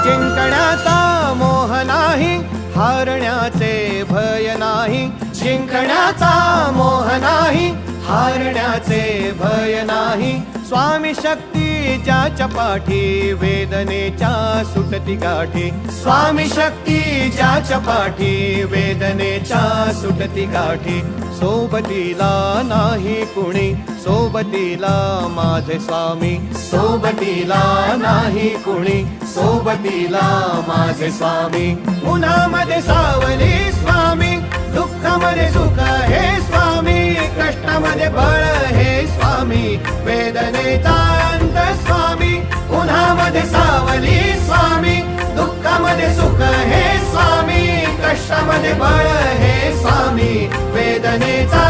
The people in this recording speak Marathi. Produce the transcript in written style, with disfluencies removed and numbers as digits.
जिंकण्याचा मोह नाही, हारण्याचे भय नाही. जिंकण्याचा मोह नाही, हारण्याचे भय नाही. स्वामी शक्ती ज्याच्या पाठी, वेदनेच्या सुटती गाठी. स्वामी शक्ती ज्याच्या पाठी, वेदनेच्या सुटती गाठी. सोबतीला नाही कुणी, सोबतीला माझे स्वामी. सोबतीला नाही कुणी, सोबतीला माझे स्वामी. उन्हामध्ये सावली स्वामी, दुःखामध्ये सुख हे स्वामी. कष्टामध्ये बळ हे स्वामी, वेदनेचा अंत स्वामी. उन्हामध्ये सावली स्वामी, दुःखामध्ये सुख हे स्वामी. कष्टामध्ये बळ हे स्वामी, वेदनेचा